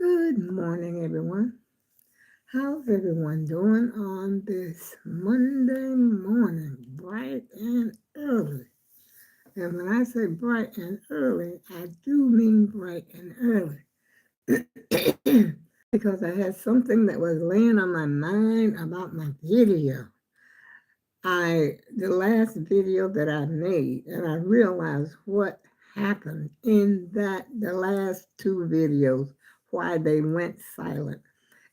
Good morning, everyone. How's everyone doing on this Monday morning, bright and early? And when I say bright and early, I do mean bright and early because I had something that was laying on my mind about my video. The last video that I made, and I realized what happened in the last two videos, why they went silent.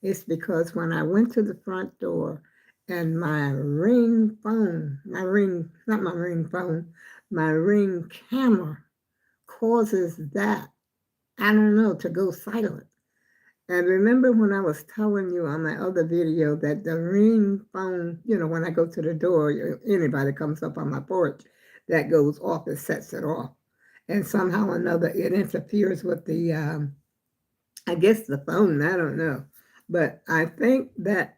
It's because when I went to the front door and my ring phone, not my ring phone, my ring camera causes that, I don't know, to go silent. And remember when I was telling you on my other video that the ring phone, when I go to the door, anybody comes up on my porch, that goes off, it sets it off. And somehow or another, it interferes with I guess the phone, I don't know. But I think that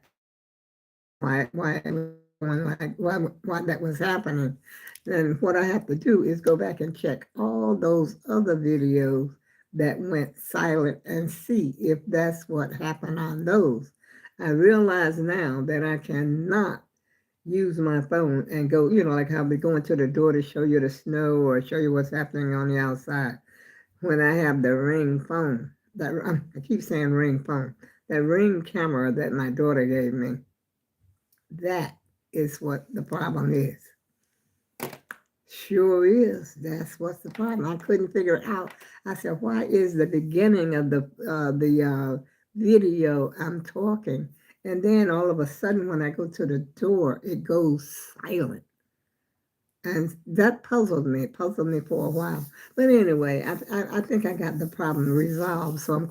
why that was happening. Then what I have to do is go back and check all those other videos that went silent and see if that's what happened on those. I realize now that I cannot use my phone and go, like I'll be going to the door to show you the snow or show you what's happening on the outside when I have the ring phone. I keep saying ring phone. That ring camera that my daughter gave me. That is what the problem is. Sure is. That's what's the problem. I couldn't figure it out. I said, why is the beginning of the video I'm talking, and then all of a sudden when I go to the door, it goes silent. And that puzzled me for a while. But anyway, I think I got the problem resolved. So I'm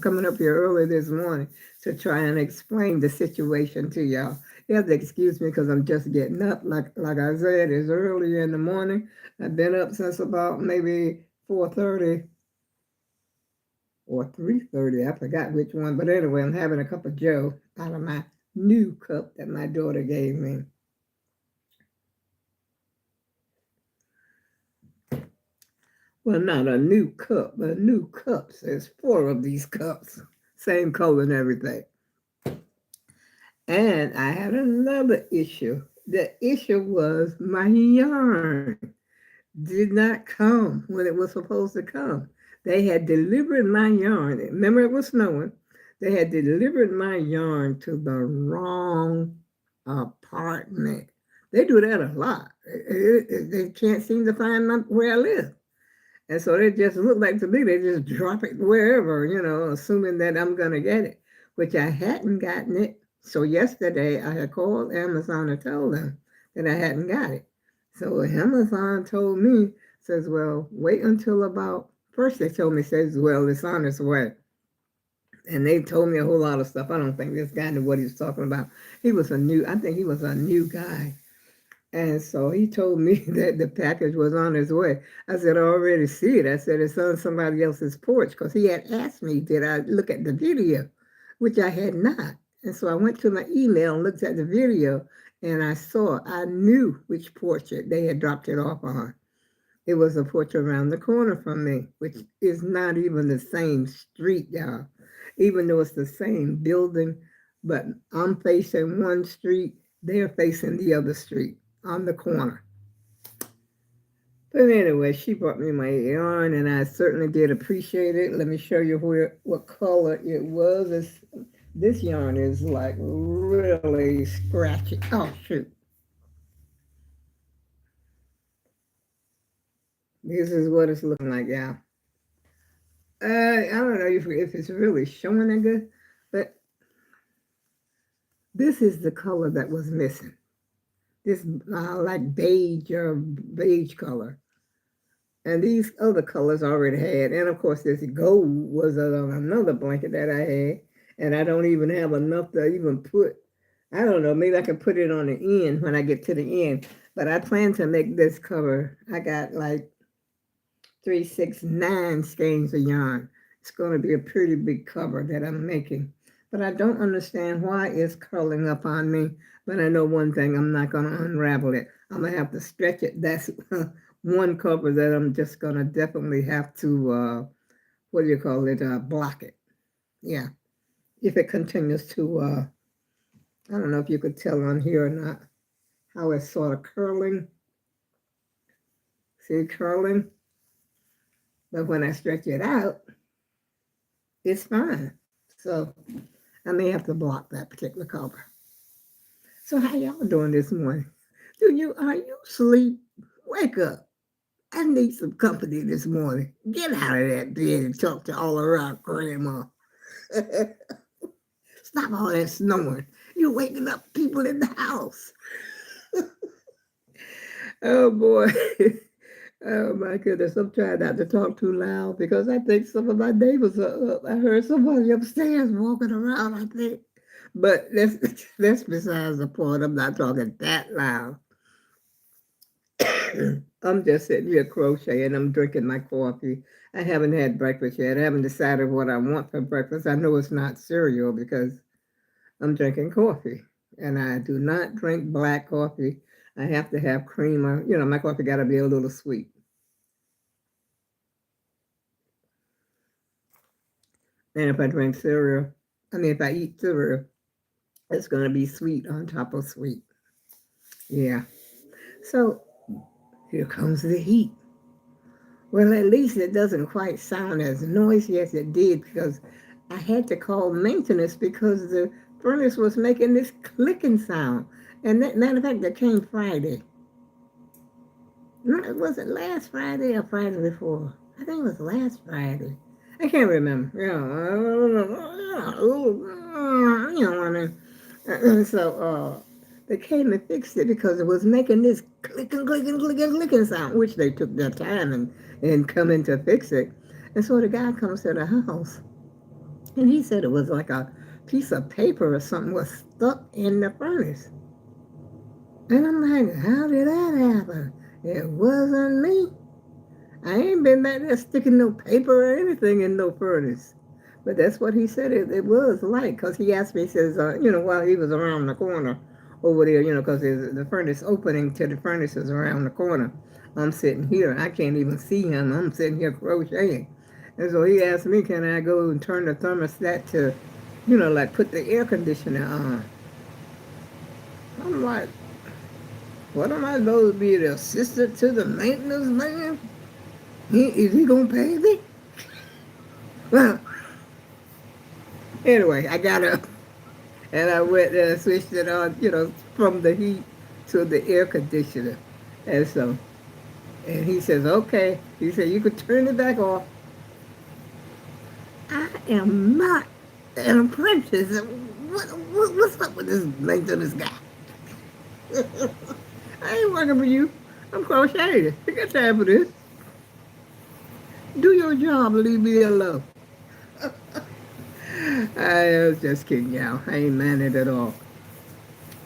coming up here early this morning to try and explain the situation to y'all. You have to excuse me because I'm just getting up. Like I said, it's early in the morning. I've been up since about maybe 4:30 or 3:30. I forgot which one. But anyway, I'm having a cup of Joe out of my new cup that my daughter gave me. Well, not a new cup, but new cups. There's four of these cups, same color and everything. And I had another issue. The issue was my yarn did not come when it was supposed to come. They had delivered my yarn. Remember, it was snowing. They had delivered my yarn to the wrong apartment. They do that a lot. They can't seem to find where I live. And so they just look like to me, they just drop it wherever, assuming that I'm going to get it, which I hadn't gotten it. So yesterday I had called Amazon and told them that I hadn't got it. So Amazon told me, says, well, wait until about, first they told me, says, well, it's on its way. And they told me a whole lot of stuff. I don't think this guy knew what he was talking about. I think he was a new guy. And so he told me that the package was on its way. I said, I already see it. I said, it's on somebody else's porch because he had asked me, did I look at the video, which I had not. And so I went to my email and looked at the video and I knew which porch they had dropped it off on. It was a porch around the corner from me, which is not even the same street, y'all. Even though it's the same building, but I'm facing one street, they're facing the other street on the corner. But anyway, she brought me my yarn, and I certainly did appreciate it. Let me show you what color it was. This yarn is like really scratchy. Oh, shoot. This is what it's looking like, yeah. I don't know if it's really showing it good, but this is the color that was missing. This like beige color. And these other colors I already had. And of course, this gold was on another blanket that I had. And I don't even have enough to even put, I don't know, maybe I can put it on the end when I get to the end. But I plan to make this cover. I got like 369 skeins of yarn. It's going to be a pretty big cover that I'm making. But I don't understand why it's curling up on me. But I know one thing, I'm not going to unravel it. I'm going to have to stretch it. That's one cover that I'm just going to definitely have to, block it. Yeah. If it continues to, I don't know if you could tell on here or not, how it's sort of curling. See, curling. But when I stretch it out, it's fine. So I may have to block that particular color. So how y'all doing this morning? Are you asleep? Wake up. I need some company this morning. Get out of that bed and talk to all around grandma. Stop all that snoring. You're waking up people in the house. Oh boy. Oh my goodness. I'm trying not to talk too loud because I think some of my neighbors are up. I heard somebody upstairs walking around, I think. But that's besides the point. I'm not talking that loud. I'm just sitting here crocheting. I'm drinking my coffee. I haven't had breakfast yet. I haven't decided what I want for breakfast. I know it's not cereal because I'm drinking coffee. And I do not drink black coffee. I have to have creamer. My coffee got to be a little sweet. And if I drink cereal, if I eat cereal, it's going to be sweet on top of sweet. Yeah. So here comes the heat. Well, at least it doesn't quite sound as noisy as it did because I had to call maintenance because the furnace was making this clicking sound. And that matter of fact, that came Friday. No, was it last Friday or Friday before? I think it was last Friday. I can't remember. I mean. They came and fixed it because it was making this clicking, clicking, clicking, clicking sound, which they took their time and coming to fix it. And so the guy comes to the house, and he said it was like a piece of paper or something was stuck in the furnace. And I'm like, how did that happen? It wasn't me. I ain't been back there sticking no paper or anything in no furnace. But that's what he said it was like, because he asked me, he says, while he was around the corner over there, because the furnace opening to the furnace is around the corner. I'm sitting here. I can't even see him. I'm sitting here crocheting. And so he asked me, can I go and turn the thermostat to, like put the air conditioner on? I'm like, what am I supposed to be, the assistant to the maintenance man? Is he going to pay me? Well, anyway, I got up and I went and switched it on, from the heat to the air conditioner. And so, and he says, okay. He said, you could turn it back off. I am not an apprentice. What's up with this maintenance guy? I ain't working for you. I'm crocheting. I got time for this. Do your job and leave me alone. I was just kidding, y'all. I ain't mad at all.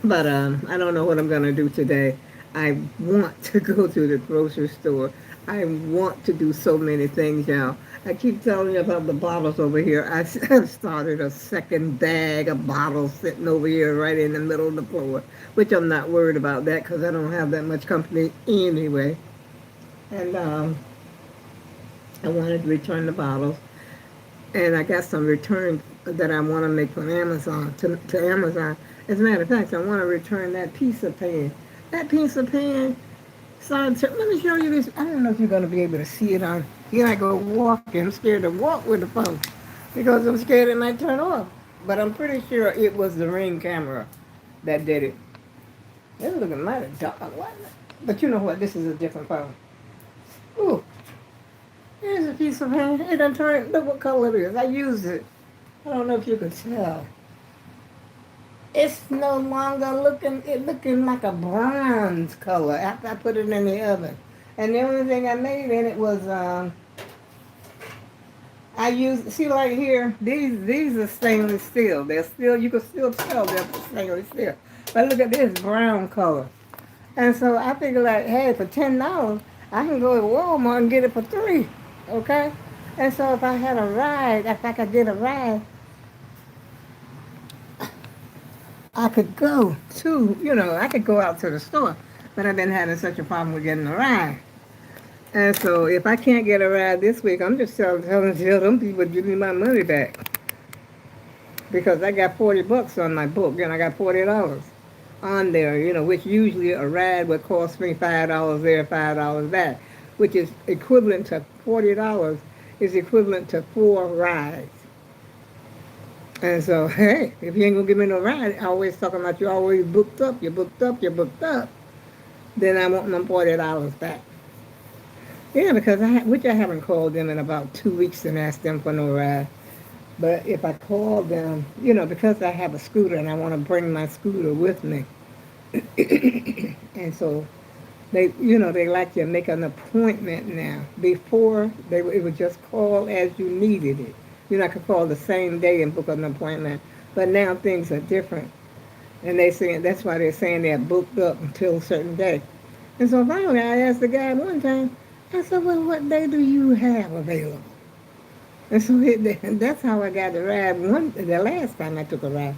But I don't know what I'm gonna do today. I want to go to the grocery store. I want to do so many things, y'all. I keep telling you about the bottles over here. I've started a second bag of bottles sitting over here right in the middle of the floor, which I'm not worried about that because I don't have that much company anyway. And I wanted to return the bottles, and I got some returns that I want to make from Amazon to Amazon. As a matter of fact, I want to return that piece of pan. That piece of pan, let me show you this. I don't know if you're going to be able to see it on here. I go walking. I'm scared to walk with the phone because I'm scared it might turn off. But I'm pretty sure it was the Ring camera that did it. It's looking mighty dark. What? But you know what? This is a different phone. Ooh, here's a piece of pan. It done turned. Look what color it is. I used it. I don't know if you can tell. It's no longer looking like a bronze color after I put it in the oven. And the only thing I made in it was I used, see right here, these are stainless steel. They're still, you can still tell they're stainless steel. But look at this brown color. And so I figured like, hey, for $10, I can go to Walmart and get it for $3. Okay? And so if I had a ride, if I could get a ride, I could go to, I could go out to the store, but I've been having such a problem with getting a ride. And so if I can't get a ride this week, I'm just telling them people, give me my money back. because I got $40 on my book, and I got $40 on there, which usually a ride would cost me $5 there, $5 back, which is equivalent to $40 is equivalent to 4 rides. And so, hey, if you ain't gonna give me no ride, always talking about you always booked up, you booked up, you booked up, then I want my $40 back. Yeah, because which I haven't called them in about 2 weeks and asked them for no ride. But if I call them, because I have a scooter and I want to bring my scooter with me, and so they like to make an appointment now. Before, it would just call as you needed it. I could call the same day and book an appointment. But now things are different. And that's why they're saying they're booked up until a certain day. And so finally I asked the guy one time, I said, well, what day do you have available? And so that's how I got the ride the last time I took a ride.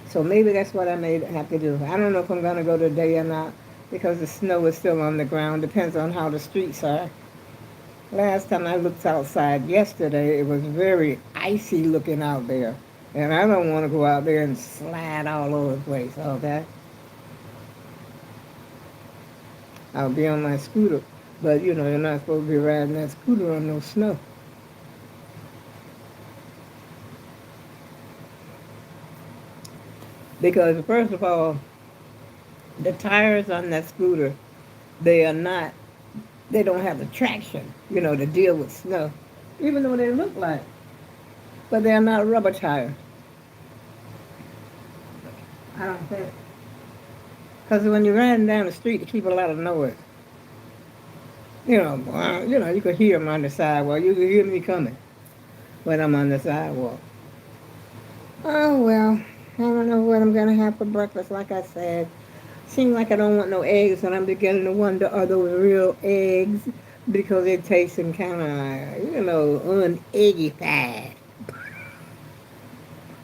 So maybe that's what I may have to do. I don't know if I'm going to go today or not because the snow is still on the ground. Depends on how the streets are. Last time I looked outside yesterday, it was very icy looking out there. And I don't want to go out there and slide all over the place, okay? I'll be on my scooter. But, you're not supposed to be riding that scooter on no snow. Because, first of all, the tires on that scooter, they don't have the traction, to deal with snow. Even though they look like, but they're not rubber tires. I don't think. Because when you're riding down the street, you keep a lot of noise. You could hear them on the sidewalk. You could hear me coming when I'm on the sidewalk. Oh, well, I don't know what I'm going to have for breakfast, like I said. Seems like I don't want no eggs, and I'm beginning to wonder, are those real eggs? Because they're tasting kind of, uneggified.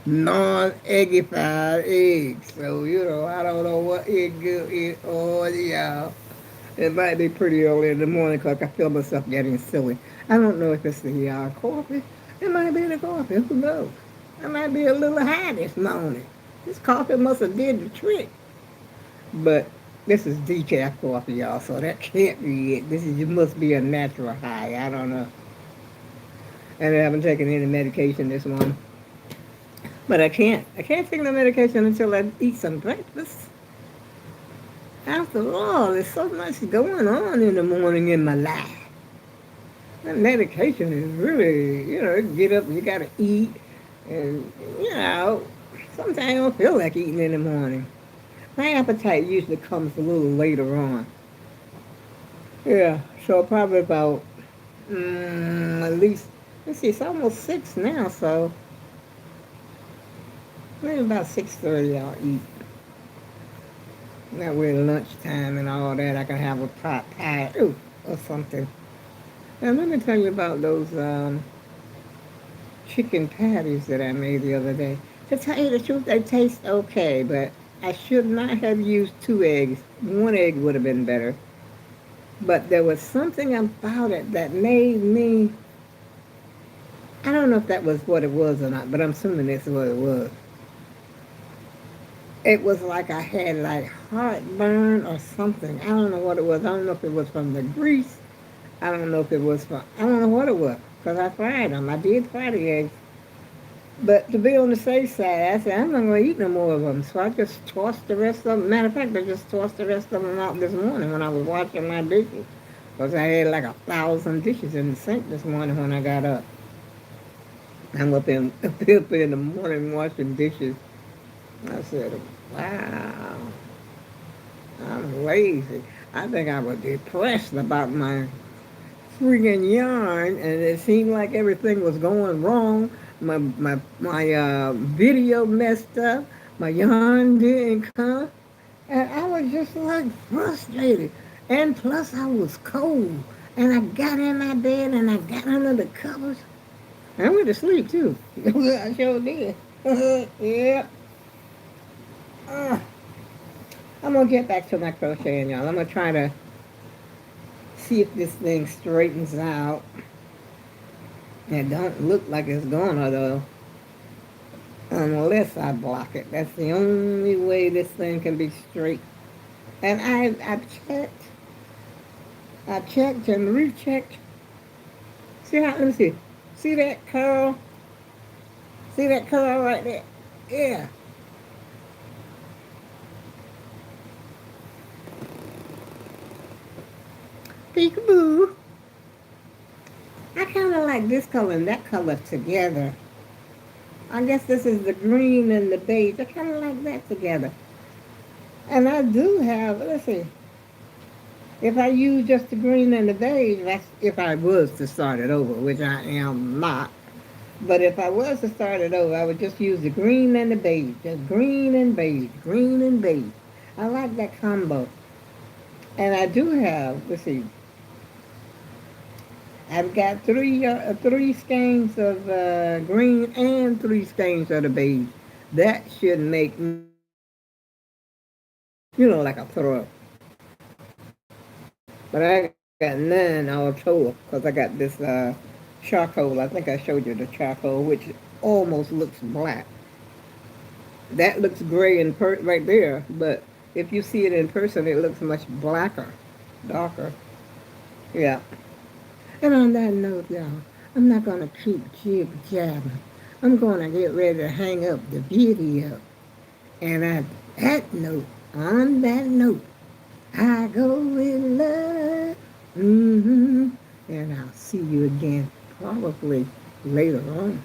Non-eggified eggs. So, I don't know what egg good is. Oh, yeah. It might be pretty early in the morning because I feel myself getting silly. I don't know if it's the coffee. It might be the coffee. Who knows? I might be a little high this morning. This coffee must have did the trick. But this is decaf coffee, y'all, so that can't be it. It must be a natural high. I don't know. And I haven't taken any medication this morning. But I can't. I can't take no medication until I eat some breakfast. After all, there's so much going on in the morning in my life. That medication is really, get up, you got to eat. And, sometimes I don't feel like eating in the morning. My appetite usually comes a little later on. Yeah, so probably about, at least, let's see, it's almost 6 now, so maybe about 6:30 I'll eat. That way lunchtime and all that, I can have a pot pie or something. Now let me tell you about those chicken patties that I made the other day. To tell you the truth, they taste okay, but I should not have used 2 eggs. 1 egg would have been better. But there was something about it that made me, I don't know if that was what it was or not, but I'm assuming that's what it was. It was like I had like heartburn or something. I don't know what it was. I don't know if it was from the grease. I don't know if it was from, I don't know what it was. Because I fried them. I did fry the eggs. But to be on the safe side, I said, I'm not going to eat no more of them. So I just tossed the rest of them. Matter of fact, I just tossed the rest of them out this morning when I was washing my dishes. Because I had like 1,000 dishes in the sink this morning when I got up. I'm up in the morning washing dishes. I said, wow, I'm lazy. I think I was depressed about my freaking yarn, and it seemed like everything was going wrong. My video messed up. My yarn didn't come, and I was just like frustrated. And plus, I was cold, and I got in my bed and I got under the covers. I went to sleep too. I sure did. Yeah. I'm gonna get back to my crocheting, y'all. I'm gonna try to see if this thing straightens out. It don't look like it's gonna though. unless I block it. That's the only way this thing can be straight. And I checked and rechecked. See how, let me see. See that curl? See that curl right there? Yeah. Peekaboo. I kind of like this color and that color together. I guess this is the green and the beige. I kind of like that together. And I do have, let's see, if I use just the green and the beige, that's if I was to start it over, which I am not. But if I was to start it over, I would just use the green and the beige. Just green and beige, green and beige. I like that combo. And I do have, let's see, I've got three skeins of green and three skeins of the beige. That should make like a throw. But I got none all total because I got this charcoal. I think I showed you the charcoal, which almost looks black. That looks gray right there, but if you see it in person, it looks much blacker, darker. Yeah. And on that note, y'all, I'm not going to keep jib-jabbing. I'm going to get ready to hang up the video. And on that note, I go with love. And I'll see you again probably later on.